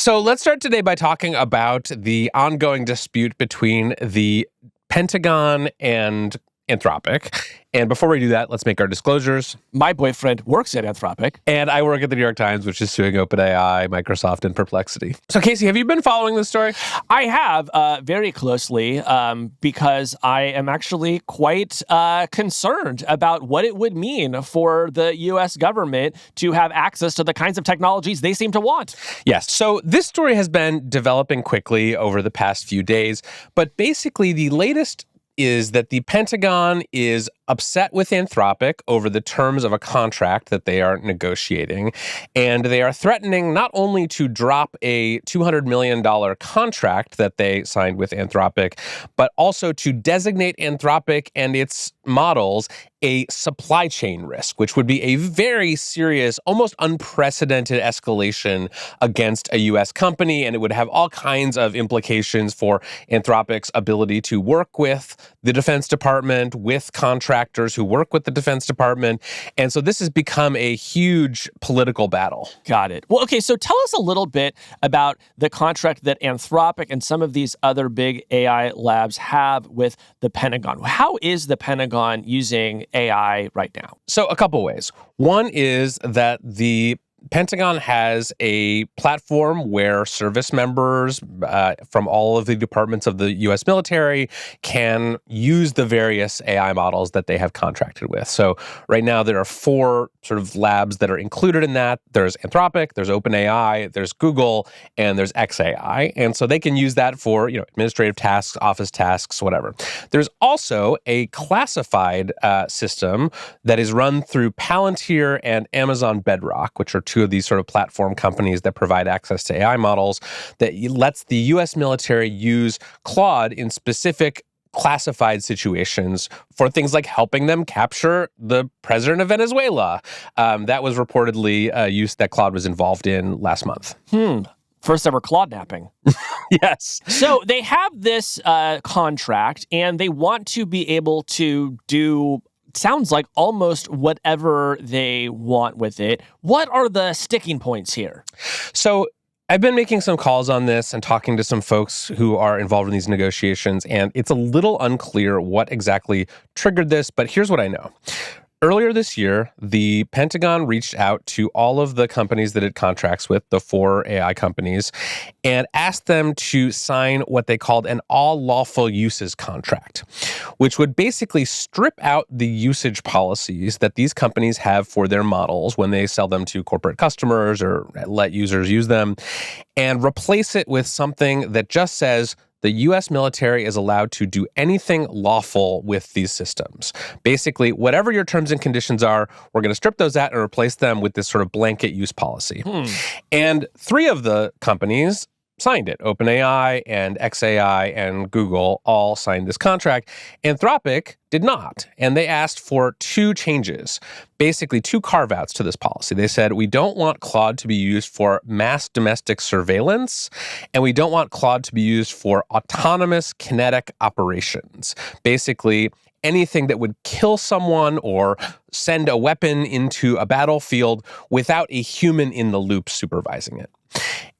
So let's start today by talking about the ongoing dispute between the Pentagon and Anthropic. And before we do that, let's make our disclosures. My boyfriend works at Anthropic. And I work at the New York Times, which is suing OpenAI, Microsoft, and Perplexity. So Casey, have you been following this story? I have very closely because I am actually quite concerned about what it would mean for the U.S. government to have access to the kinds of technologies they seem to want. Yes. So this story has been developing quickly over the past few days. But basically, the latest is that the Pentagon is upset with Anthropic over the terms of a contract that they are negotiating. And they are threatening not only to drop a $200 million contract that they signed with Anthropic, but also to designate Anthropic and its models a supply chain risk, which would be a very serious, almost unprecedented escalation against a U.S. company. And it would have all kinds of implications for Anthropic's ability to work with the Defense Department, with contractors who work with the Defense Department. And so this has become a huge political battle. Got it. Well, okay, so tell us a little bit about the contract that Anthropic and some of these other big AI labs have with the Pentagon. How is the Pentagon using AI right now? So a couple ways. One is that the Pentagon has a platform where service members from all of the departments of the U.S. military can use the various AI models that they have contracted with. So right now there are 4 sort of labs that are included in that. There's Anthropic, there's OpenAI, there's Google, and there's xAI. And so they can use that for, administrative tasks, office tasks, whatever. There's also a classified system that is run through Palantir and Amazon Bedrock, which are 2 of these sort of platform companies that provide access to AI models, that lets the U.S. military use Claude in specific classified situations for things like helping them capture the president of Venezuela. That was reportedly a use that Claude was involved in last month. First ever Claude napping. Yes. So they have this contract and they want to be able to do sounds like almost whatever they want with it. What are the sticking points here? So I've been making some calls on this and talking to some folks who are involved in these negotiations, and it's a little unclear what exactly triggered this, but here's what I know. Earlier this year, the Pentagon reached out to all of the companies that it contracts with, the 4 AI companies, and asked them to sign what they called an all lawful uses contract, which would basically strip out the usage policies that these companies have for their models when they sell them to corporate customers or let users use them, and replace it with something that just says, the U.S. military is allowed to do anything lawful with these systems. Basically, whatever your terms and conditions are, we're going to strip those out and replace them with this sort of blanket use policy. And 3 of the companies signed it. OpenAI and xAI and Google all signed this contract. Anthropic did not. And they asked for 2 changes, basically 2 carve-outs to this policy. They said, we don't want Claude to be used for mass domestic surveillance, and we don't want Claude to be used for autonomous kinetic operations. Basically, anything that would kill someone or send a weapon into a battlefield without a human in the loop supervising it.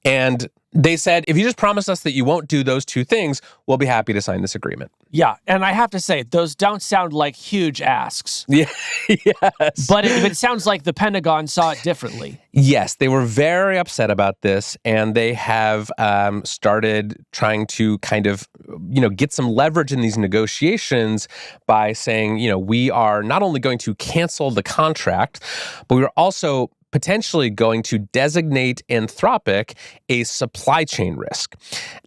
And they said, if you just promise us that you won't do those 2 things, we'll be happy to sign this agreement. Yeah, and I have to say, those don't sound like huge asks. Yeah, yes. But it sounds like the Pentagon saw it differently. Yes, they were very upset about this, and they have started trying to kind of, get some leverage in these negotiations by saying, we are not only going to cancel the contract, but we're also potentially going to designate Anthropic a supply chain risk.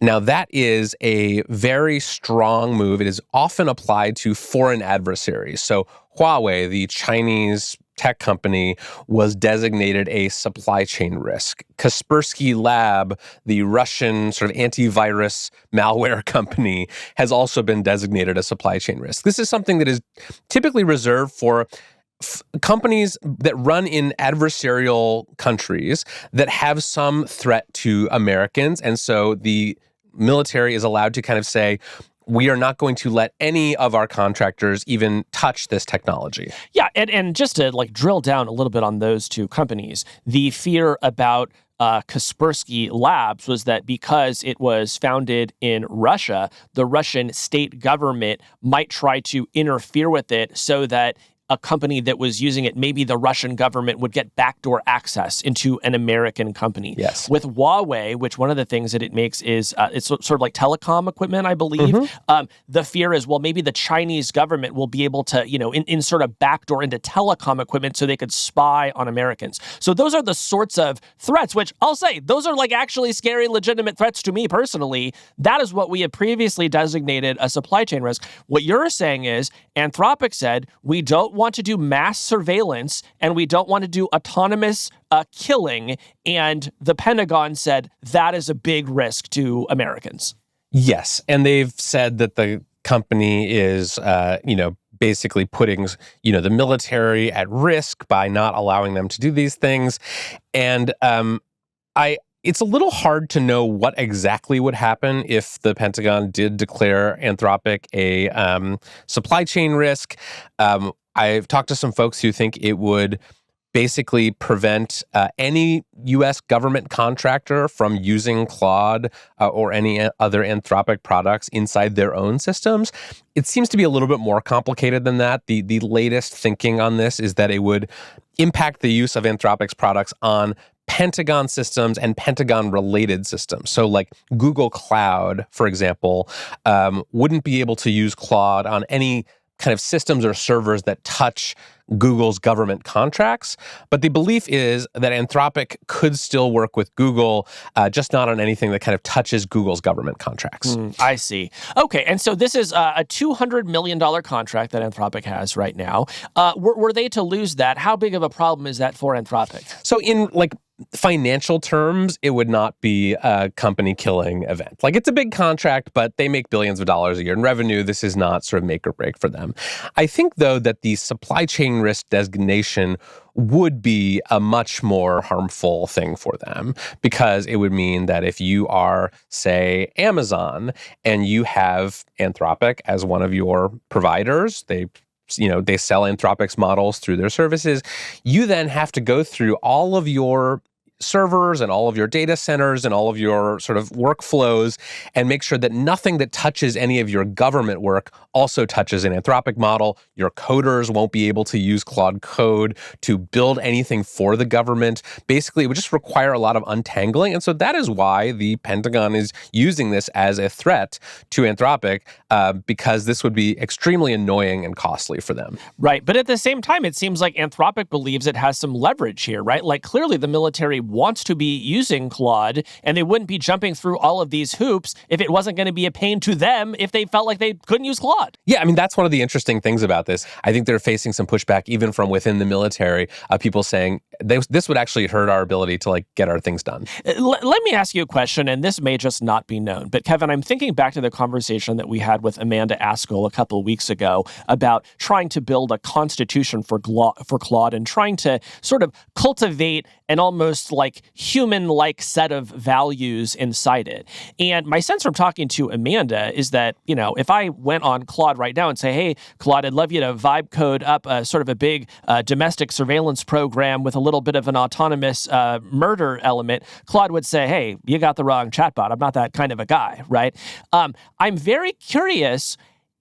Now, that is a very strong move. It is often applied to foreign adversaries. So Huawei, the Chinese tech company, was designated a supply chain risk. Kaspersky Lab, the Russian sort of antivirus malware company, has also been designated a supply chain risk. This is something that is typically reserved for companies that run in adversarial countries that have some threat to Americans. And so the military is allowed to kind of say, we are not going to let any of our contractors even touch this technology. Yeah, and just to drill down a little bit on those 2 companies, the fear about Kaspersky Labs was that because it was founded in Russia, the Russian state government might try to interfere with it so that a company that was using it, maybe the Russian government would get backdoor access into an American company. Yes. With Huawei, which one of the things that it makes is it's sort of like telecom equipment, I believe. The fear is, well, maybe the Chinese government will be able to, insert a backdoor into telecom equipment so they could spy on Americans. So those are the sorts of threats, which I'll say, those are like actually scary, legitimate threats to me personally. That is what we had previously designated a supply chain risk. What you're saying is, Anthropic said, we don't want to do mass surveillance and we don't want to do autonomous killing. And the Pentagon said that is a big risk to Americans. Yes. And they've said that the company is, basically putting, the military at risk by not allowing them to do these things. And it's a little hard to know what exactly would happen if the Pentagon did declare Anthropic a supply chain risk. I've talked to some folks who think it would basically prevent any U.S. government contractor from using Claude or any other Anthropic products inside their own systems. It seems to be a little bit more complicated than that. The latest thinking on this is that it would impact the use of Anthropic's products on Pentagon systems and Pentagon-related systems. So like Google Cloud, for example, wouldn't be able to use Claude on any kind of systems or servers that touch Google's government contracts. But the belief is that Anthropic could still work with Google, just not on anything that kind of touches Google's government contracts. I see. Okay, and so this is a $200 million contract that Anthropic has right now. Were they to lose that, how big of a problem is that for Anthropic? So in financial terms, it would not be a company-killing event. It's a big contract, but they make billions of dollars a year in revenue. This is not sort of make or break for them. I think, though, that the supply chain risk designation would be a much more harmful thing for them, because it would mean that if you are, say, Amazon, and you have Anthropic as one of your providers, they sell Anthropic's models through their services. You then have to go through all of your servers and all of your data centers and all of your sort of workflows and make sure that nothing that touches any of your government work also touches an Anthropic model. Your coders won't be able to use Claude Code to build anything for the government. Basically, it would just require a lot of untangling. And so that is why the Pentagon is using this as a threat to Anthropic, because this would be extremely annoying and costly for them. Right. But at the same time, it seems like Anthropic believes it has some leverage here, right? Like clearly the military wants to be using Claude, and they wouldn't be jumping through all of these hoops if it wasn't going to be a pain to them if they felt like they couldn't use Claude. Yeah, I mean, that's one of the interesting things about this. I think they're facing some pushback even from within the military, people saying this would actually hurt our ability to get our things done. Let me ask you a question, and this may just not be known, but Kevin, I'm thinking back to the conversation that we had with Amanda Askell a couple of weeks ago about trying to build a constitution for Claude and trying to sort of cultivate an almost human-like set of values inside it. And my sense from talking to Amanda is that, if I went on Claude right now and say, hey, Claude, I'd love you to vibe code up sort of a big domestic surveillance program with a little bit of an autonomous murder element, Claude would say, hey, you got the wrong chatbot. I'm not that kind of a guy, right? I'm very curious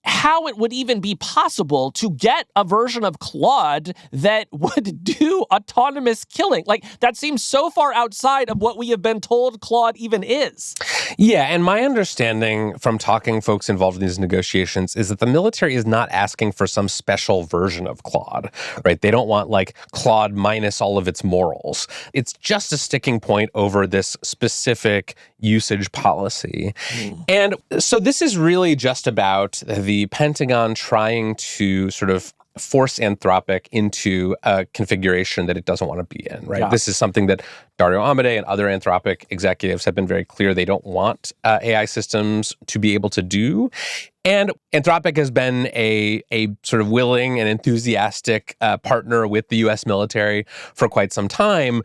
how it would even be possible to get a version of Claude that would do autonomous killing. That seems so far outside of what we have been told Claude even is. Yeah, and my understanding from talking folks involved in these negotiations is that the military is not asking for some special version of Claude, right? They don't want Claude minus all of its morals. It's just a sticking point over this specific usage policy. And so this is really just about the Pentagon trying to sort of force Anthropic into a configuration that it doesn't want to be in, right? Yeah. This is something that Dario Amodei and other Anthropic executives have been very clear they don't want AI systems to be able to do. And Anthropic has been a sort of willing and enthusiastic partner with the U.S. military for quite some time.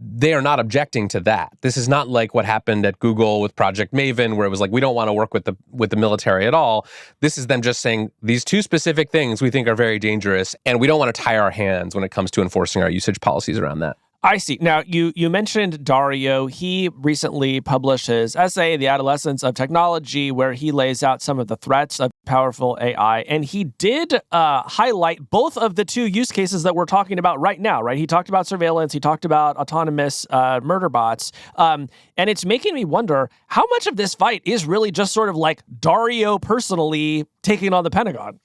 They are not objecting to that. This is not like what happened at Google with Project Maven, where it was we don't want to work with the military at all. This is them just saying these two specific things we think are very dangerous, and we don't want to tie our hands when it comes to enforcing our usage policies around that. I see. Now, you mentioned Dario. He recently published his essay, The Adolescence of Technology, where he lays out some of the threats of powerful AI. And he did highlight both of the two use cases that we're talking about right now, right? He talked about surveillance. He talked about autonomous murder bots. And it's making me wonder how much of this fight is really just sort of like Dario personally taking on the Pentagon.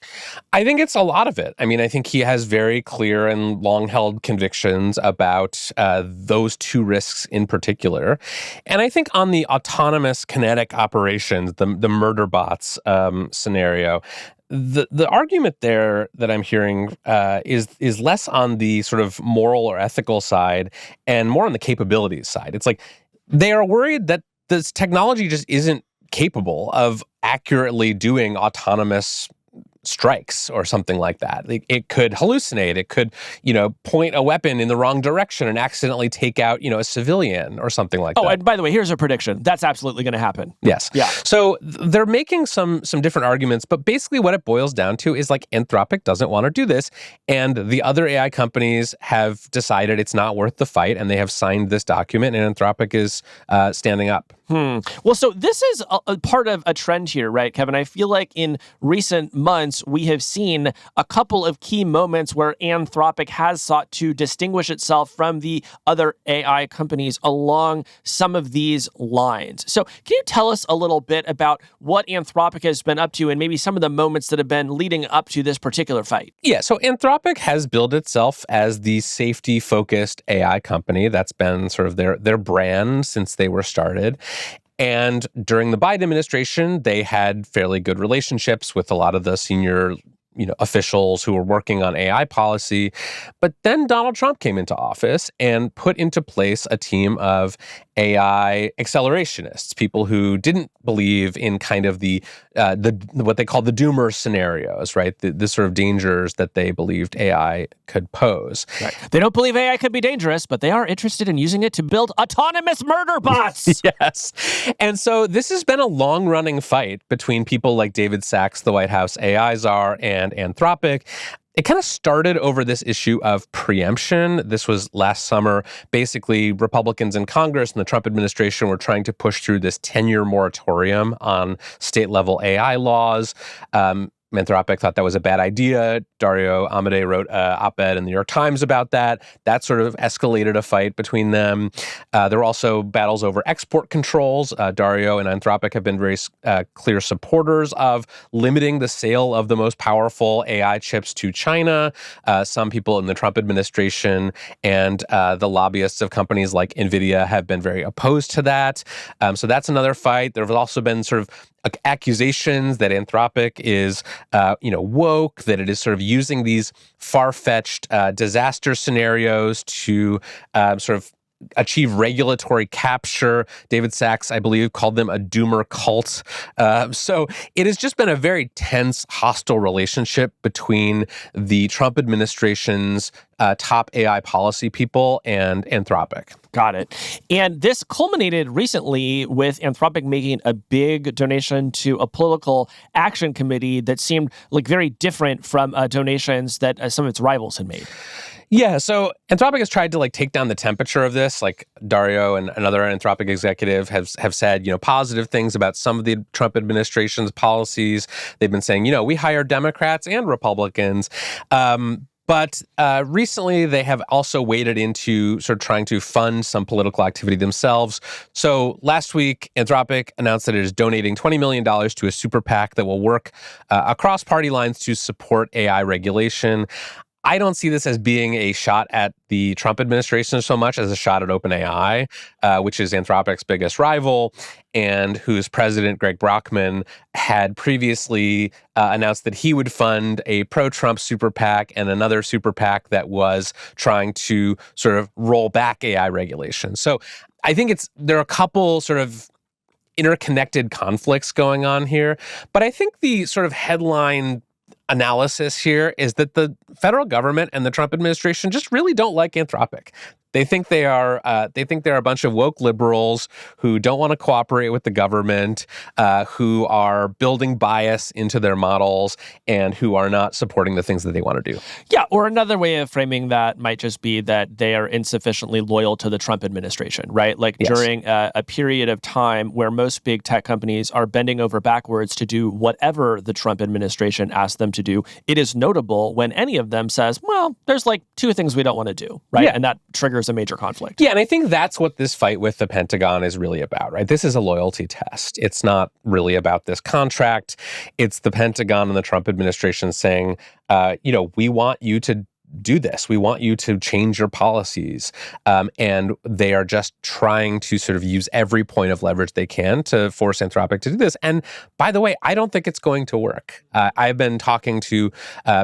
I think it's a lot of it. I mean, I think he has very clear and long-held convictions about those two risks in particular. And I think on the autonomous kinetic operations, the murder bots scenario, the argument there that I'm hearing is less on the sort of moral or ethical side and more on the capabilities side. It's like they are worried that this technology just isn't capable of accurately doing autonomous strikes or something like that. It could hallucinate. It could, point a weapon in the wrong direction and accidentally take out, a civilian or something like that. Oh, and by the way, here's a prediction. That's absolutely going to happen. Yes. Yeah. So they're making some different arguments, but basically what it boils down to is like Anthropic doesn't want to do this, and the other AI companies have decided it's not worth the fight, and they have signed this document, and Anthropic is standing up. Well, so this is a part of a trend here, right, Kevin? I feel like in recent months, we have seen a couple of key moments where Anthropic has sought to distinguish itself from the other AI companies along some of these lines. So can you tell us a little bit about what Anthropic has been up to and maybe some of the moments that have been leading up to this particular fight? Yeah, so Anthropic has billed itself as the safety-focused AI company. That's been sort of their brand since they were started. And during the Biden administration, they had fairly good relationships with a lot of the senior officials who were working on AI policy. But then Donald Trump came into office and put into place a team of AI accelerationists, people who didn't believe in kind of the what they call the doomer scenarios, right? The sort of dangers that they believed AI could pose. Right. They don't believe AI could be dangerous, but they are interested in using it to build autonomous murder bots. Yes. And so this has been a long-running fight between people like David Sachs, the White House AI czar, and Anthropic. It kind of started over this issue of preemption. This was last summer. Basically, Republicans in Congress and the Trump administration were trying to push through this 10-year moratorium on state-level AI laws. Anthropic thought that was a bad idea. Dario Amodei wrote an op-ed in the New York Times about that. That sort of escalated a fight between them. There were also battles over export controls. Dario and Anthropic have been very clear supporters of limiting the sale of the most powerful AI chips to China. Some people in the Trump administration and the lobbyists of companies like NVIDIA have been very opposed to that. So that's another fight. There have also been sort of accusations that Anthropic is, woke, that it is sort of using these far-fetched disaster scenarios to sort of achieve regulatory capture. David Sachs, I believe, called them a doomer cult. So it has just been a very tense, hostile relationship between the Trump administration's top AI policy people and Anthropic. Got it. And this culminated recently with Anthropic making a big donation to a political action committee that seemed like very different from donations that some of its rivals had made. Yeah, so Anthropic has tried to take down the temperature of this. Like Dario and another Anthropic executive have said, positive things about some of the Trump administration's policies. They've been saying, we hire Democrats and Republicans. But recently, they have also waded into sort of trying to fund some political activity themselves. So last week, Anthropic announced that it is donating $20 million to a super PAC that will work across party lines to support AI regulation. I don't see this as being a shot at the Trump administration so much as a shot at OpenAI, which is Anthropic's biggest rival, and whose president, Greg Brockman, had previously announced that he would fund a pro-Trump super PAC and another super PAC that was trying to sort of roll back AI regulation. So I think there are a couple sort of interconnected conflicts going on here, but I think the sort of headline analysis here is that the federal government and the Trump administration just really don't like Anthropic. They think they are. They think they're a bunch of woke liberals who don't want to cooperate with the government, who are building bias into their models, and who are not supporting the things that they want to do. Yeah, or another way of framing that might just be that they are insufficiently loyal to the Trump administration, right? Like Yes. during a period of time where most big tech companies are bending over backwards to do whatever the Trump administration asked them to do, it is notable when any of them says, well, there's like two things we don't want to do, right? Yeah. And that triggers a major conflict. Yeah, and I think that's what this fight with the Pentagon is really about, right? This is a loyalty test. It's not really about this contract. It's the Pentagon and the Trump administration saying, we want you to do this. We want you to change your policies. And they are just trying to sort of use every point of leverage they can to force Anthropic to do this. And by the way, I don't think it's going to work. I've been talking to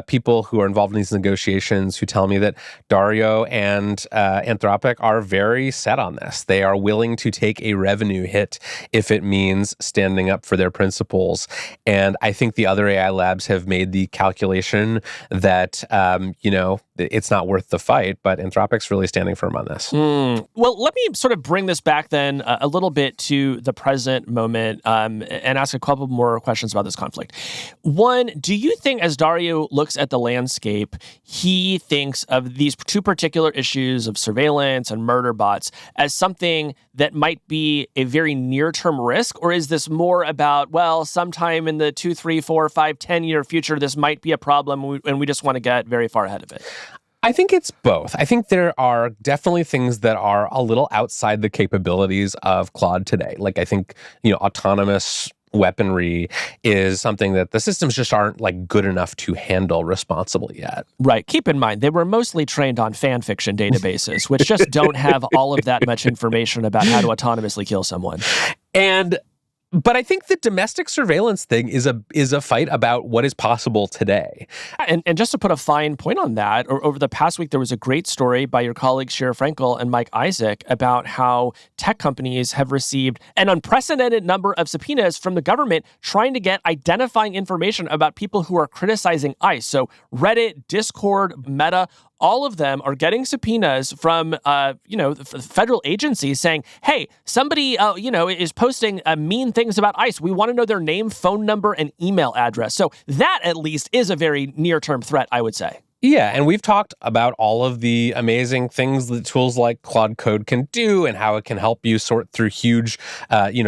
people who are involved in these negotiations who tell me that Dario and Anthropic are very set on this. They are willing to take a revenue hit if it means standing up for their principles. And I think the other AI labs have made the calculation that, it's not worth the fight, but Anthropic's really standing firm on this. Well, let me sort of bring this back then a little bit to the present moment and ask a couple more questions about this conflict. One, do you think as Dario looks at the landscape, he thinks of these two particular issues of surveillance and murder bots as something that might be a very near-term risk? Or is this more about, well, sometime in the 2, 3, 4, 5, 10-year future, this might be a problem and we just want to get very far ahead of it? I think it's both. I think there are definitely things that are a little outside the capabilities of Claude today. Like I think, autonomous weaponry is something that the systems just aren't like good enough to handle responsibly yet. Right. Keep in mind, they were mostly trained on fan fiction databases, which just don't have all of that much information about how to autonomously kill someone. But I think the domestic surveillance thing is a fight about what is possible today. And just to put a fine point on that, over the past week, there was a great story by your colleagues Shira Frankel and Mike Isaac about how tech companies have received an unprecedented number of subpoenas from the government trying to get identifying information about people who are criticizing ICE. So Reddit, Discord, Meta, all of them are getting subpoenas from, federal agencies saying, hey, somebody, is posting mean things about ICE. We want to know their name, phone number, and email address. So that, at least, is a very near-term threat, I would say. Yeah, and we've talked about all of the amazing things that tools like Claude Code can do and how it can help you sort through huge,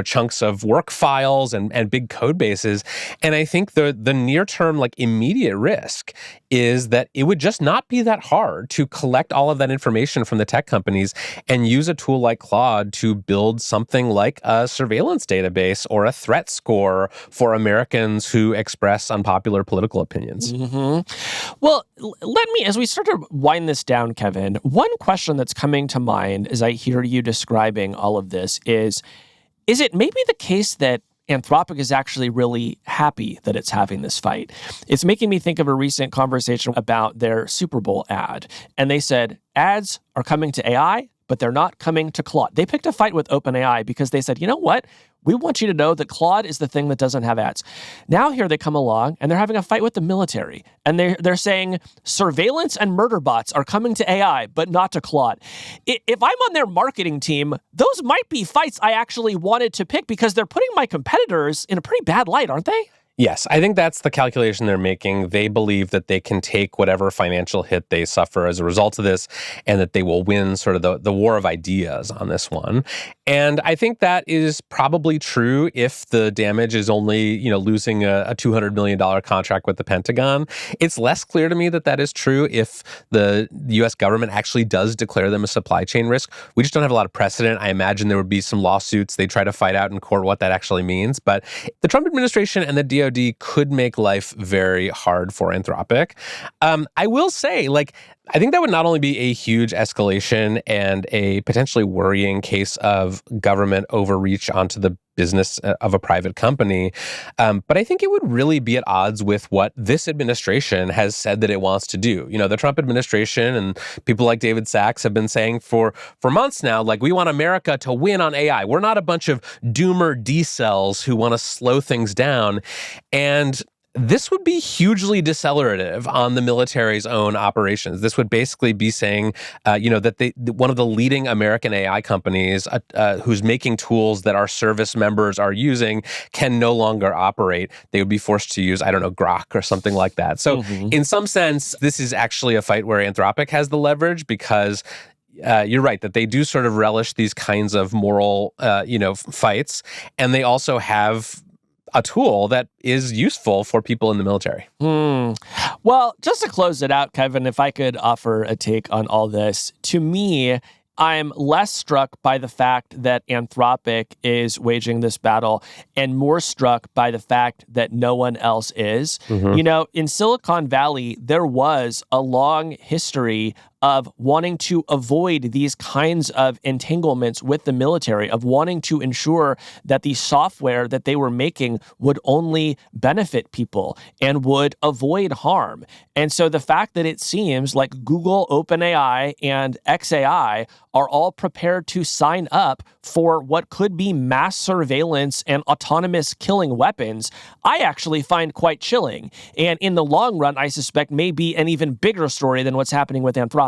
chunks of work files and big code bases. And I think the near-term, immediate risk is that it would just not be that hard to collect all of that information from the tech companies and use a tool like Claude to build something like a surveillance database or a threat score for Americans who express unpopular political opinions. Mm-hmm. Well, let me, as we start to wind this down, Kevin, one question that's coming to mind as I hear you describing all of this is it maybe the case that Anthropic is actually really happy that it's having this fight? It's making me think of a recent conversation about their Super Bowl ad. And they said, ads are coming to AI, but they're not coming to Claude. They picked a fight with OpenAI because they said, you know what? We want you to know that Claude is the thing that doesn't have ads. Now here they come along and they're having a fight with the military. And they're saying surveillance and murder bots are coming to AI, but not to Claude. If I'm on their marketing team, those might be fights I actually wanted to pick because they're putting my competitors in a pretty bad light, aren't they? Yes, I think that's the calculation they're making. They believe that they can take whatever financial hit they suffer as a result of this and that they will win sort of the war of ideas on this one. And I think that is probably true if the damage is only, losing a $200 million contract with the Pentagon. It's less clear to me that that is true if the U.S. government actually does declare them a supply chain risk. We just don't have a lot of precedent. I imagine there would be some lawsuits. They try to fight out in court what that actually means. But the Trump administration and the DOD could make life very hard for Anthropic. I will say, I think that would not only be a huge escalation and a potentially worrying case of government overreach onto the business of a private company, but I think it would really be at odds with what this administration has said that it wants to do. The Trump administration and people like David Sachs have been saying for months now, we want America to win on AI. We're not a bunch of doomer D-cells who want to slow things down. And this would be hugely decelerative on the military's own operations. This would basically be saying, that one of the leading American AI companies who's making tools that our service members are using can no longer operate. They would be forced to use, I don't know, Grok or something like that. So in some sense, this is actually a fight where Anthropic has the leverage because you're right that they do sort of relish these kinds of moral, fights, and they also have a tool that is useful for people in the military. Well, just to close it out, Kevin, if I could offer a take on all this, to me, I'm less struck by the fact that Anthropic is waging this battle and more struck by the fact that no one else is. In Silicon Valley, there was a long history of wanting to avoid these kinds of entanglements with the military, of wanting to ensure that the software that they were making would only benefit people and would avoid harm. And so the fact that it seems like Google, OpenAI, and xAI are all prepared to sign up for what could be mass surveillance and autonomous killing weapons, I actually find quite chilling. And in the long run, I suspect may be an even bigger story than what's happening with Anthropic.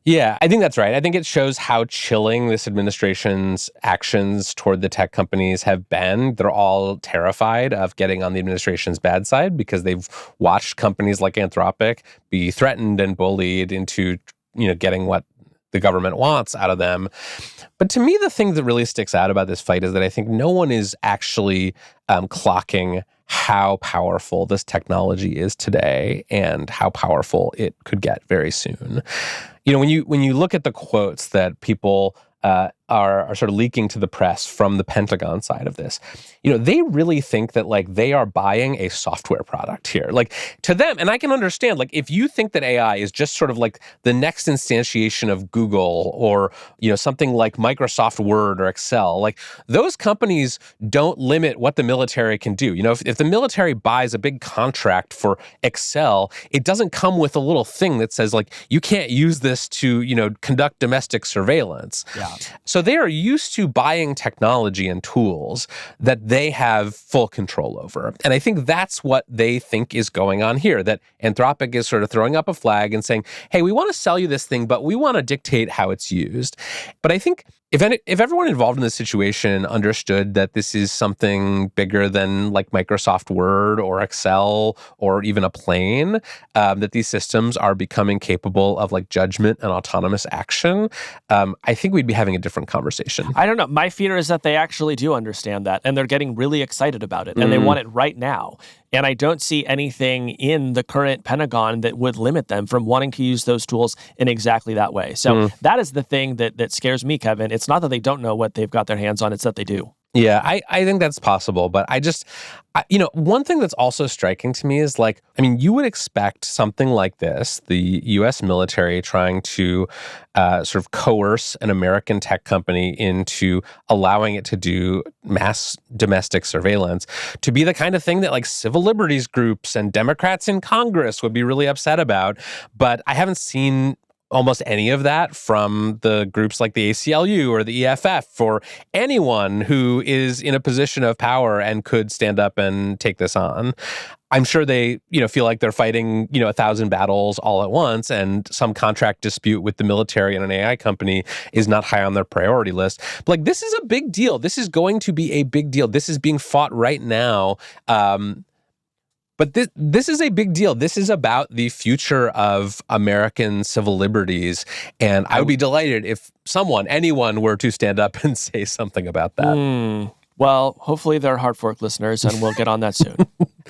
Yeah, I think that's right. I think it shows how chilling this administration's actions toward the tech companies have been. They're all terrified of getting on the administration's bad side because they've watched companies like Anthropic be threatened and bullied into, getting what the government wants out of them. But to me, the thing that really sticks out about this fight is that I think no one is actually clocking how powerful this technology is today and how powerful it could get very soon. When you look at the quotes that people are sort of leaking to the press from the Pentagon side of this, they really think that they are buying a software product here. To them, and I can understand, if you think that AI is just sort of the next instantiation of Google or, something like Microsoft Word or Excel, those companies don't limit what the military can do. If the military buys a big contract for Excel, it doesn't come with a little thing that says you can't use this to, conduct domestic surveillance. Yeah. So they are used to buying technology and tools that they have full control over. And I think that's what they think is going on here, that Anthropic is sort of throwing up a flag and saying, hey, we want to sell you this thing, but we want to dictate how it's used. But I think if everyone involved in this situation understood that this is something bigger than Microsoft Word or Excel or even a plane, that these systems are becoming capable of judgment and autonomous action, I think we'd be having a different conversation. I don't know. My fear is that they actually do understand that and they're getting really excited about it and they want it right now. And I don't see anything in the current Pentagon that would limit them from wanting to use those tools in exactly that way. So that is the thing that scares me, Kevin. It's not that they don't know what they've got their hands on. It's that they do. Yeah, I think that's possible. But one thing that's also striking to me is you would expect something like this, the U.S. military trying to sort of coerce an American tech company into allowing it to do mass domestic surveillance, to be the kind of thing that civil liberties groups and Democrats in Congress would be really upset about. But I haven't seen almost any of that from the groups like the ACLU or the EFF or anyone who is in a position of power and could stand up and take this on. I'm sure they, feel like they're fighting, 1,000 battles all at once, and some contract dispute with the military and an AI company is not high on their priority list. But this is a big deal. This is going to be a big deal. This is being fought right now. But this is a big deal. This is about the future of American civil liberties. And I would be delighted if anyone were to stand up and say something about that. Well, hopefully they're Hard Fork listeners, and we'll get on that soon.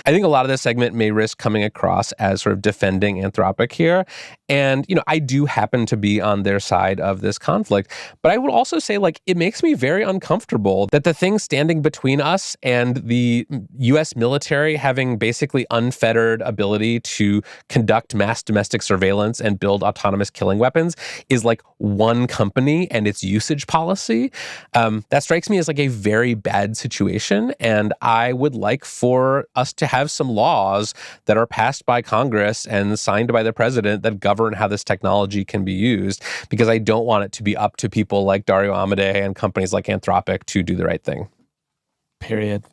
I think a lot of this segment may risk coming across as sort of defending Anthropic here. And, I do happen to be on their side of this conflict. But I would also say, it makes me very uncomfortable that the thing standing between us and the U.S. military having basically unfettered ability to conduct mass domestic surveillance and build autonomous killing weapons is one company and its usage policy. That strikes me as a very bad situation. And I would like for us to have some laws that are passed by Congress and signed by the president that govern how this technology can be used, because I don't want it to be up to people like Dario Amodei and companies like Anthropic to do the right thing. Period.